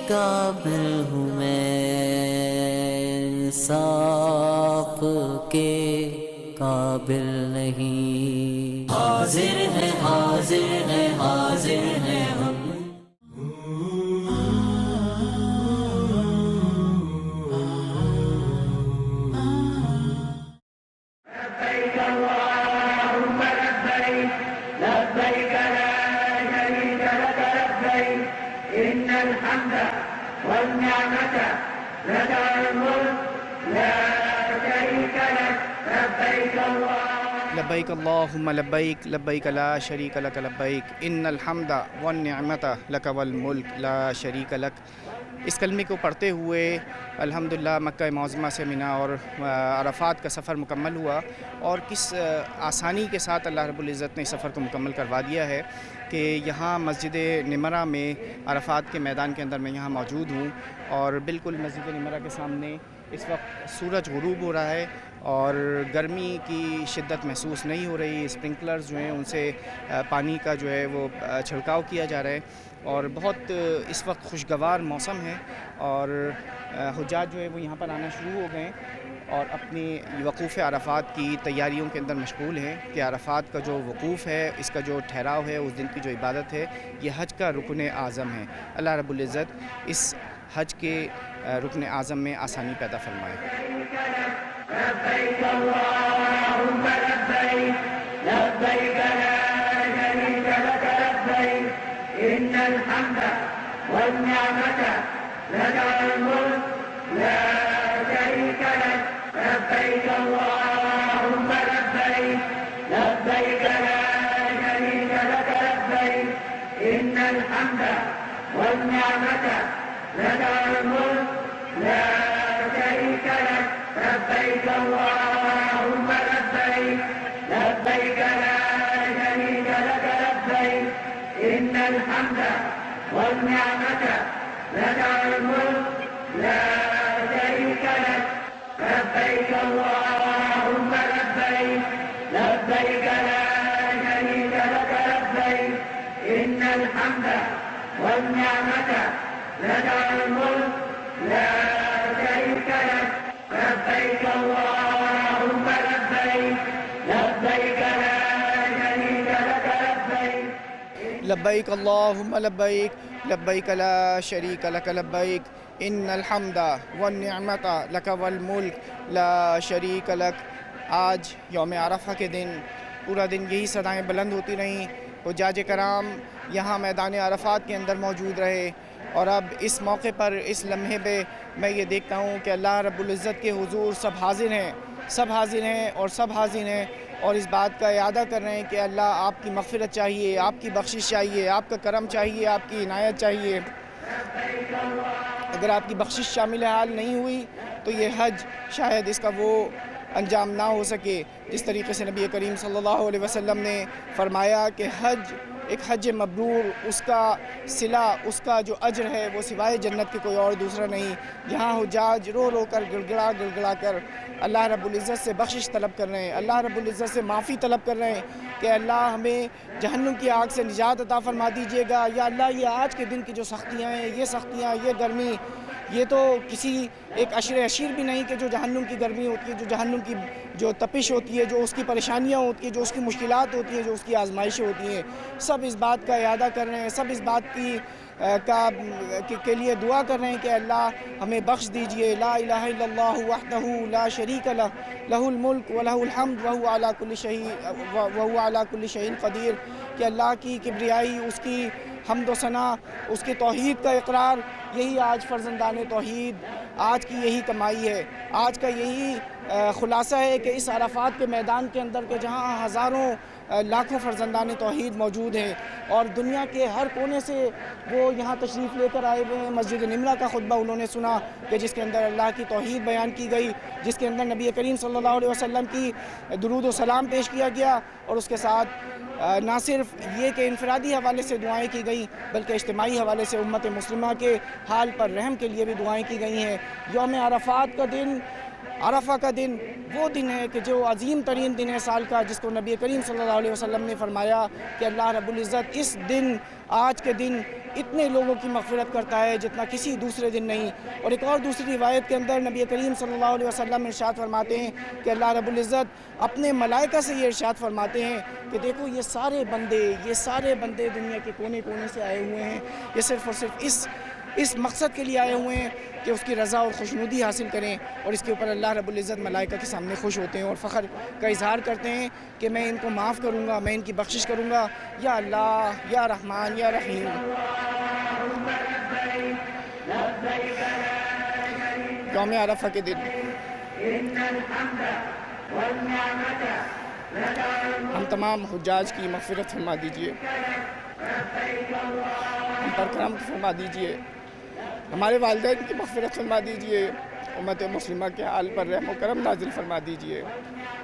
قابل ہوں میں، انصاف کے قابل نہیں۔ حاضر ہے حاضر ہے حاضر ہے ہم۔ لبيك اللهم لبيك لبيك لا شريك لك لبيك إن الحمد والنعمة لك والملك لا شريك لك لبيك لبیک اللہم لبیک لبیک لا شریک لک لبیک ان الحمد والنعمت لک والملک لا شریک لک۔ اس کلمے کو پڑھتے ہوئے الحمدللہ مکہ معظمہ سے مینا اور عرفات کا سفر مکمل ہوا، اور کس آسانی کے ساتھ اللہ رب العزت نے اس سفر کو مکمل کروا دیا ہے کہ یہاں مسجد نمرہ میں عرفات کے میدان کے اندر میں یہاں موجود ہوں، اور بالکل مسجد نمرہ کے سامنے اس وقت سورج غروب ہو رہا ہے اور گرمی کی شدت محسوس نہیں ہو رہی۔ اسپرنکلرز جو ہیں ان سے پانی کا جو ہے وہ چھڑکاؤ کیا جا رہا ہے، اور بہت اس وقت خوشگوار موسم ہے، اور حجاج جو ہے وہ یہاں پر آنا شروع ہو گئے ہیں اور اپنی وقوف عرفات کی تیاریوں کے اندر مشغول ہیں کہ عرفات کا جو وقوف ہے، اس کا جو ٹھہراؤ ہے، اس دن کی جو عبادت ہے، یہ حج کا رکن اعظم ہے۔ اللہ رب العزت اس حج کے رکن اعظم میں آسانی پیدا فرمائے۔ لبيك اللهم لبيك لبيك لا شريك لك لبيك إن الحمد والنعمة لك والملك لا شريك لك لبيك اللهم لبيك لبيك لا شريك لك لبيك إن الحمد والنعمة لك والملك لا شريك لك لبيك اللهم لبيك لبيك لا شريك لك لبيك إن الحمد والنعمة لك والملك لا شريك لك لبيك اللهم لبيك لبيك لا شريك لك لبيك إن الحمد والنعمة لك والملك لا شريك لك لبيك اللهم لبيك لبيك لا شريك لك لبيك لبیک اللہم لبیک لبیک لا شریک لک لبیک ان الحمد والنعمت لک والملک لا شریک لک۔ آج یوم عرفہ کے دن پورا دن یہی صدائیں بلند ہوتی رہیں، حجاج کرام یہاں میدان عرفات کے اندر موجود رہے، اور اب اس موقع پر اس لمحے پہ میں یہ دیکھتا ہوں کہ اللہ رب العزت کے حضور سب حاضر ہیں، سب حاضر ہیں اور سب حاضر ہیں، اور اس بات کا اعادہ کر رہے ہیں کہ اللہ آپ کی مغفرت چاہیے، آپ کی بخشش چاہیے، آپ کا کرم چاہیے، آپ کی عنایت چاہیے۔ اگر آپ کی بخشش شامل حال نہیں ہوئی تو یہ حج شاید اس کا وہ انجام نہ ہو سکے جس طریقے سے نبی کریم صلی اللہ علیہ وسلم نے فرمایا کہ حج ایک حج مبرور، اس کا صلہ، اس کا جو اجر ہے وہ سوائے جنت کے کوئی اور دوسرا نہیں۔ یہاں حجاج رو رو کر گڑ گڑا کر اللہ رب العزت سے بخشش طلب کر رہے ہیں، اللہ رب العزت سے معافی طلب کر رہے ہیں کہ اللہ ہمیں جہنم کی آگ سے نجات عطا فرما دیجیے گا، یا اللہ یہ آج کے دن کی جو سختیاں ہیں، یہ سختیاں، یہ گرمی، یہ تو کسی ایک عشر عشیر بھی نہیں کہ جو جہنم کی گرمی ہوتی ہے، جو جہنم کی جو تپش ہوتی ہے، جو اس کی پریشانیاں ہوتی ہیں، جو اس کی مشکلات ہوتی ہیں، جو اس کی آزمائشیں ہوتی ہیں، سب اس بات کا اعادہ کر رہے ہیں، سب اس بات کے لیے دعا کر رہے ہیں کہ اللہ ہمیں بخش دیجئے۔ لا الہ الا اللہ وحدہ لا شریک لہ لہ الملک ولہ الحمد وہو علی کل شیء قدیر، کہ اللہ کی کبریائی، اس کی حمد و ثنا، اس کی توحید کا اقرار، یہی آج فرزندان توحید، آج کی یہی کمائی ہے، آج کا یہی خلاصہ ہے کہ اس عرفات کے میدان کے اندر کہ جہاں ہزاروں لاکھوں فرزندان توحید موجود ہیں، اور دنیا کے ہر کونے سے وہ یہاں تشریف لے کر آئے ہوئے ہیں۔ مسجد نمرہ کا خطبہ انہوں نے سنا کہ جس کے اندر اللہ کی توحید بیان کی گئی، جس کے اندر نبی کریم صلی اللہ علیہ وسلم کی درود و سلام پیش کیا گیا، اور اس کے ساتھ نہ صرف یہ کہ انفرادی حوالے سے دعائیں کی گئیں بلکہ اجتماعی حوالے سے امت مسلمہ کے حال پر رحم کے لیے بھی دعائیں کی گئی ہیں۔ یوم عرفات کا دن، عرفہ کا دن وہ دن ہے کہ جو عظیم ترین دن ہے سال کا، جس کو نبی کریم صلی اللہ علیہ وسلم نے فرمایا کہ اللہ رب العزت اس دن، آج کے دن اتنے لوگوں کی مغفرت کرتا ہے جتنا کسی دوسرے دن نہیں۔ اور ایک اور دوسری روایت کے اندر نبی کریم صلی اللہ علیہ وسلم ارشاد فرماتے ہیں کہ اللہ رب العزت اپنے ملائکہ سے یہ ارشاد فرماتے ہیں کہ دیکھو یہ سارے بندے دنیا کے کونے کونے سے آئے ہوئے ہیں، یہ صرف اور صرف اس مقصد کے لیے آئے ہوئے ہیں کہ اس کی رضا اور خوشنودی حاصل کریں، اور اس کے اوپر اللہ رب العزت ملائکہ کے سامنے خوش ہوتے ہیں اور فخر کا اظہار کرتے ہیں کہ میں ان کو معاف کروں گا، میں ان کی بخشش کروں گا، یا اللہ یا رحمان یا رحیم۔ یوم عرفہ کے دن ہم تمام حجاج کی مغفرت فرما دیجئے، ہم پر کرم فرما دیجئے، ہمارے والدین کی مغفرت فرما دیجئے، امت مسلمہ کے حال پر رحم و کرم نازل فرما دیجئے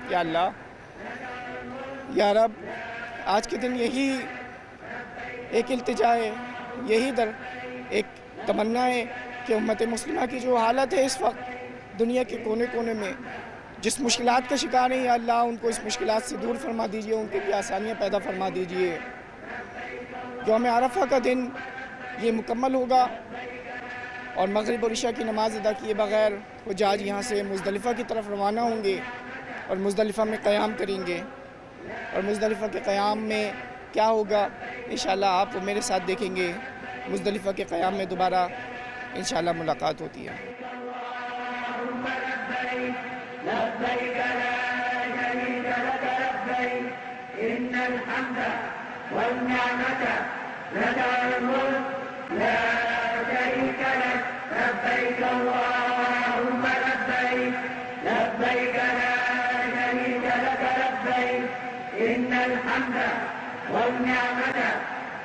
یا اللہ۔ یا رب آج کے دن یہی ایک التجا ہے، یہی ایک تمنا ہے کہ امت مسلمہ کی جو حالت ہے اس وقت دنیا کے کونے کونے میں جس مشکلات کا شکار ہیں، یا اللہ ان کو اس مشکلات سے دور فرما دیجئے، ان کے لیے آسانیاں پیدا فرما دیجئے۔ یوم عرفہ کا دن یہ مکمل ہوگا اور مغرب اور عشاء کی نماز ادا کیے بغیر حجاج یہاں سے مزدلفہ کی طرف روانہ ہوں گے اور مزدلفہ میں قیام کریں گے، اور مزدلفہ کے قیام میں کیا ہوگا انشاءاللہ آپ میرے ساتھ دیکھیں گے۔ مزدلفہ کے قیام میں دوبارہ انشاءاللہ ملاقات ہوتی ہے۔ لبيك لا شريك لك لبيك إن الحمد والنعمة لك والملك لا شريك لك لبيك اللهم لبيك لبيك لا شريك لك لبيك إن الحمد والنعمة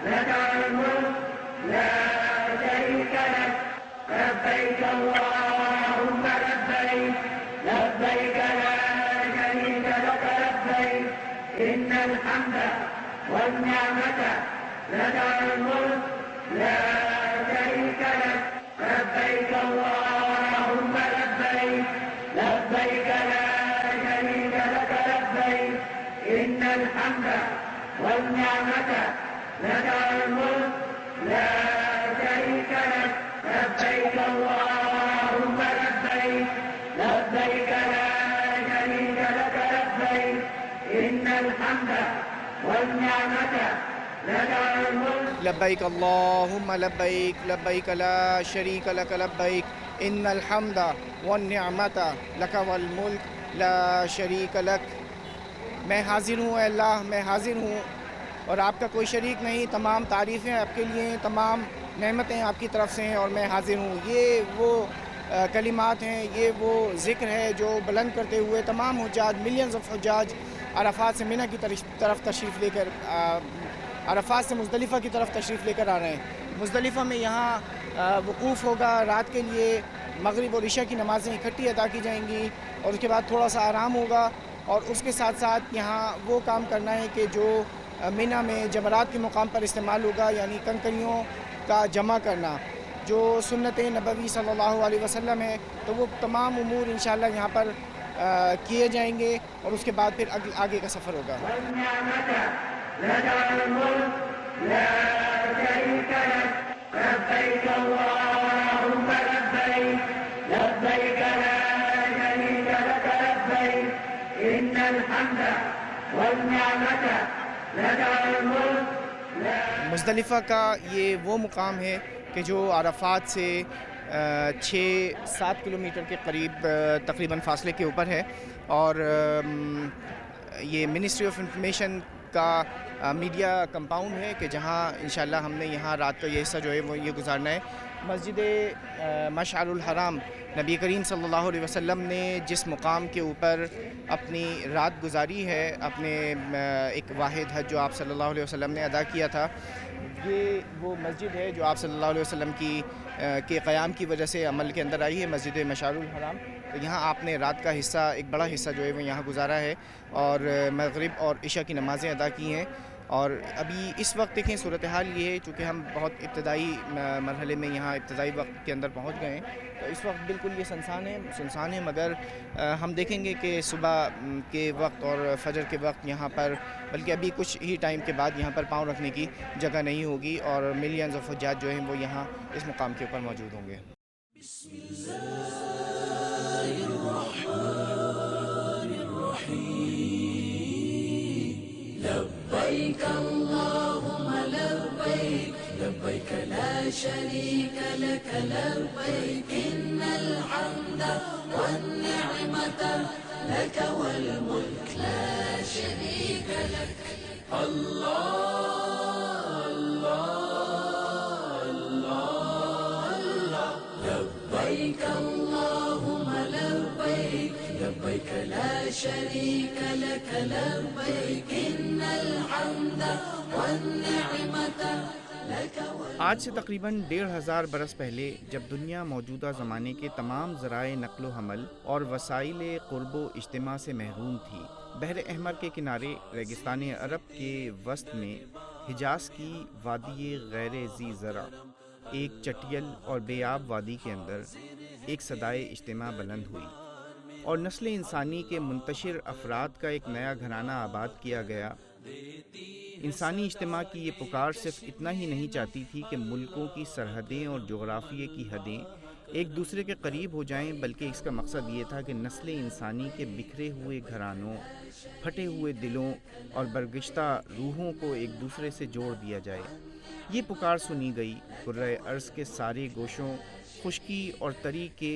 لك والملك لا شريك لك لبيك اللهم لبيك لبيك لا شريك لك لبيك إن الحمد والنعمة لك والملك لا شريك لك لبيك اللهم لبيك لبيك لا شريك لك لبيك إن الحمد والنعمة لك والملك لا شريك لك لبيك اللهم لبيك لبيك لا شريك لك لبيك إن الحمد والنعمة لك والملك لبیک اللہم لبیک لبیک لا شریک لک لبیک ان الحمد والنعمت لک والملک لا شریک لک۔ میں حاضر ہوں اے اللہ، میں حاضر ہوں اور آپ کا کوئی شریک نہیں، تمام تعریفیں آپ کے لیے ہیں، تمام نعمتیں آپ کی طرف سے ہیں اور میں حاضر ہوں۔ یہ وہ کلمات ہیں، یہ وہ ذکر ہے جو بلند کرتے ہوئے تمام حجاج، ملینز آف حجاج عرفات سے منی کی طرف تشریف لے کر عرفات سے مزدلفہ کی طرف تشریف لے کر آ رہے ہیں۔ مزدلفہ میں یہاں وقوف ہوگا، رات کے لیے مغرب اور عشاء کی نمازیں اکٹھی ادا کی جائیں گی اور اس کے بعد تھوڑا سا آرام ہوگا، اور اس کے ساتھ ساتھ یہاں وہ کام کرنا ہے کہ جو منی میں جمرات کے مقام پر استعمال ہوگا، یعنی کنکریوں کا جمع کرنا جو سنت نبوی صلی اللہ علیہ وسلم ہے، تو وہ تمام امور انشاءاللہ یہاں پر کیے جائیں گے اور اس کے بعد پھر آگے کا سفر ہوگا۔ لك الملك لا شريك لك لبيك اللهم لبيك لبيك لا شريك لك لبيك إن الحمد والنعمة لك والملك۔ مزدلفہ کا یہ وہ مقام ہے کہ جو عرفات سے 6-7 کلومیٹر کے قریب تقریباً فاصلے کے اوپر ہے، اور یہ منسٹری آف انفارمیشن کا میڈیا کمپاؤنڈ ہے کہ جہاں انشاءاللہ ہم نے یہاں رات کا یہ حصہ جو ہے وہ یہ گزارنا ہے۔ مسجد مشعر الحرام نبی کریم صلی اللہ علیہ وسلم نے جس مقام کے اوپر اپنی رات گزاری ہے، اپنے ایک واحد حج جو آپ صلی اللہ علیہ وسلم نے ادا کیا تھا، یہ وہ مسجد ہے جو آپ صلی اللہ علیہ وسلم کے قیام کی وجہ سے عمل کے اندر آئی ہے، مسجد مشعر الحرام۔ تو یہاں آپ نے رات کا حصہ، ایک بڑا حصہ جو ہے وہ یہاں گزارا ہے اور مغرب اور عشاء کی نمازیں ادا کی ہیں۔ اور ابھی اس وقت دیکھیں صورتحال یہ ہے، چونکہ ہم بہت ابتدائی مرحلے میں یہاں ابتدائی وقت کے اندر پہنچ گئے ہیں، تو اس وقت بالکل یہ سنسان ہے، مگر ہم دیکھیں گے کہ صبح کے وقت اور فجر کے وقت یہاں پر بلکہ ابھی کچھ ہی ٹائم کے بعد یہاں پر پاؤں رکھنے کی جگہ نہیں ہوگی، اور ملینز آف حجاج جو ہیں وہ یہاں اس مقام کے اوپر موجود ہوں گے۔ لبيك اللهم لبيك لبيك لا شريك لك لبيك إن الحمد والنعمة لك والملك لا شريك لك الله الله الله لبيك اللهم لبيك لبيك لا شريك لك لبيك إن الحمد والنعمة لك آج سے تقریباً 1500 برس پہلے جب دنیا موجودہ زمانے کے تمام ذرائع نقل و حمل اور وسائل قرب و اجتماع سے محروم تھی، بحر احمر کے کنارے ریگستان عرب کے وسط میں حجاز کی وادی غیر ذی زرع، ایک چٹیل اور بے آب وادی کے اندر ایک صدائے اجتماع بلند ہوئی، اور نسل انسانی کے منتشر افراد کا ایک نیا گھرانہ آباد کیا گیا۔ انسانی اجتماع کی یہ پکار صرف اتنا ہی نہیں چاہتی تھی کہ ملکوں کی سرحدیں اور جغرافیے کی حدیں ایک دوسرے کے قریب ہو جائیں، بلکہ اس کا مقصد یہ تھا کہ نسل انسانی کے بکھرے ہوئے گھرانوں، پھٹے ہوئے دلوں اور برگشتہ روحوں کو ایک دوسرے سے جوڑ دیا جائے۔ یہ پکار سنی گئی، کرۂ ارض کے سارے گوشوں، خشکی اور تری کے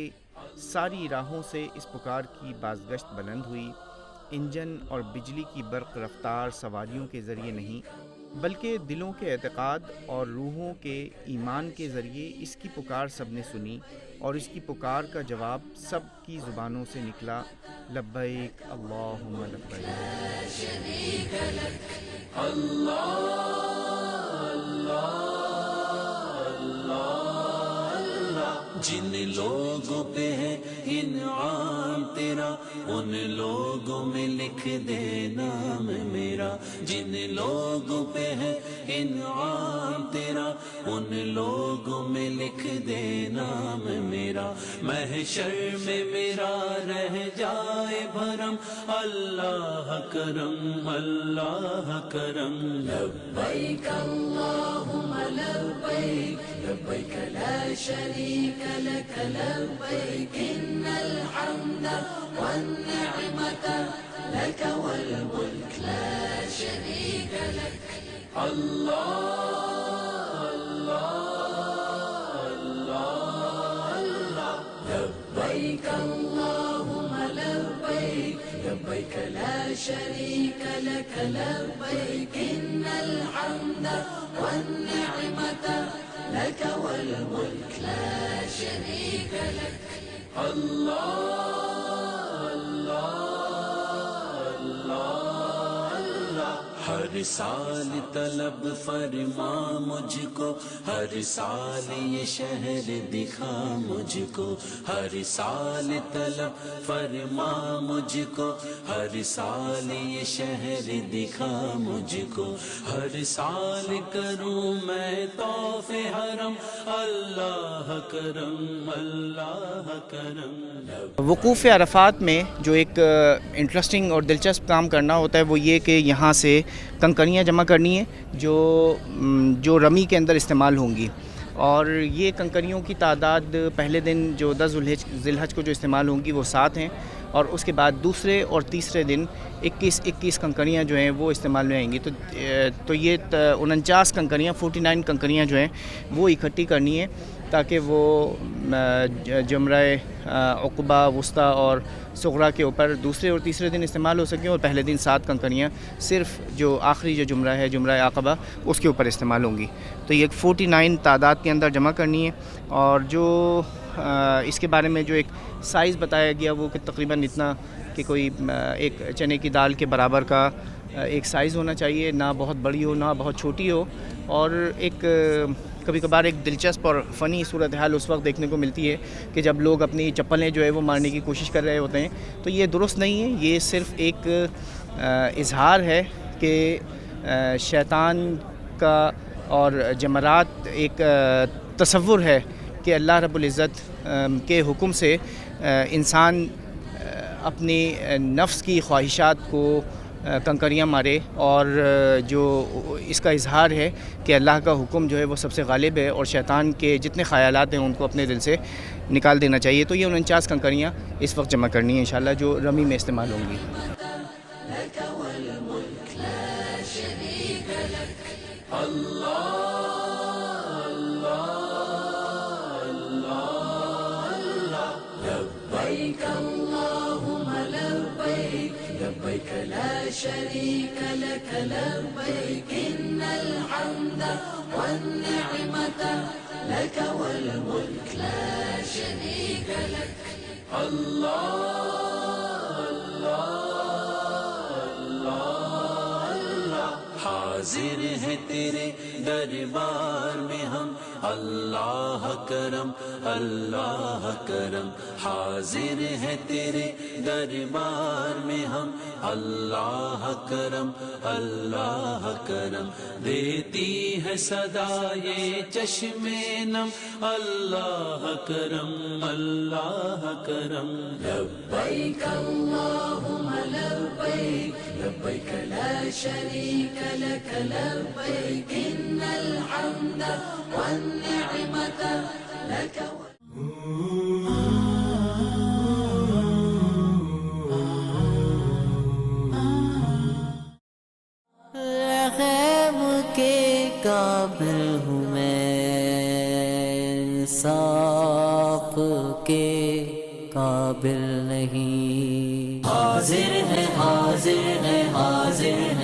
ساری راہوں سے اس پکار کی بازگشت بلند ہوئی۔ انجن اور بجلی کی برق رفتار سواریوں کے ذریعے نہیں، بلکہ دلوں کے اعتقاد اور روحوں کے ایمان کے ذریعے اس کی پکار سب نے سنی، اور اس کی پکار کا جواب سب کی زبانوں سے نکلا، لبیک اللہم لبیک لا شريك لك الله جن لوگوں پہ ہے انعام تیرا ان لوگوں میں لکھ دے نام میرا، جن لوگوں پہ ہے انعام تیرا ان لوگوں میں لکھ دے نام میرا، محشر میں میرا رہ جائے بھرم، اللہ کرم اللہ کرم، لبیک اللہم لبیک لبیک لا شریک لک لبیک ان الحمد والنعمة لک والملک لا شریک لک، اللہ لبیک اللہم لبیک لبیک لا شریک لک لبیک ان الحمد والنعمة لک والملک لا شریک لک، ہر سال طلب فرما مجھ کو، ہر سال یہ شہر دکھا مجھ کو، ہر سال طلب فرما مجھ کو، ہر سال یہ شہر دکھا مجھ کو، ہر سال کروں میں طواف حرم، اللہ کرم اللہ کرم۔ وقوف عرفات میں جو ایک انٹرسٹنگ اور دلچسپ کام کرنا ہوتا ہے وہ یہ کہ یہاں سے کنکریاں جمع کرنی ہیں جو رمی کے اندر استعمال ہوں گی، اور یہ کنکریوں کی تعداد پہلے دن جو 10 ذی الحج کو جو استعمال ہوں گی وہ 7 ہیں، اور اس کے بعد دوسرے اور تیسرے دن 21 کنکریاں جو ہیں وہ استعمال میں آئیں گی، تو یہ 49 کنکریاں 49 کنکریاں جو ہیں وہ اکٹھی کرنی ہے، تاکہ وہ جمرہ عقبہ، وسطیٰ اور صغریٰ کے اوپر دوسرے اور تیسرے دن استعمال ہو سکیں، اور پہلے دن 7 کنکریاں صرف جو آخری جو جمرہ ہے، جمرہ عقبہ، اس کے اوپر استعمال ہوں گی۔ تو یہ 49 تعداد کے اندر جمع کرنی ہے، اور جو اس کے بارے میں جو ایک سائز بتایا گیا وہ کہ تقریباً اتنا کہ کوئی ایک چنے کی دال کے برابر کا ایک سائز ہونا چاہیے، نہ بہت بڑی ہو نہ بہت چھوٹی ہو، اور ایک کبھی کبھار ایک دلچسپ اور فنی صورتحال اس وقت دیکھنے کو ملتی ہے کہ جب لوگ اپنی چپلیں جو ہے وہ مارنے کی کوشش کر رہے ہوتے ہیں، تو یہ درست نہیں ہے، یہ صرف ایک اظہار ہے کہ شیطان کا اور جمرات ایک تصور ہے کہ اللہ رب العزت کے حکم سے انسان اپنی نفس کی خواہشات کو کنکریاں مارے، اور جو اس کا اظہار ہے کہ اللہ کا حکم جو ہے وہ سب سے غالب ہے اور شیطان کے جتنے خیالات ہیں ان کو اپنے دل سے نکال دینا چاہیے۔ تو یہ 49 کنکریاں اس وقت جمع کرنی ہیں انشاءاللہ، جو رمی میں استعمال ہوں گی۔ لبيك اللهم لبيك لبيك لا شريك لك لبيك إن الحمد والنعمة لك والملك لا شريك لك حاضر ہے تیرے دربار میں ہم اللہ کرم اللہ کرم، حاضر ہے تیرے دربار میں ہم اللہ کرم اللہ کرم، دیتی ہے صدا یہ چشم نم اللہ کرم اللہ کرم۔ لبیک اللہم لبیک لبیک لا شریک لک لبیک ان الحمد والنعمت لک غیب کے قابل ہوں میں، انصاف کے قابل نہیں، حاضر ہے حاضر ہے حاضر ہے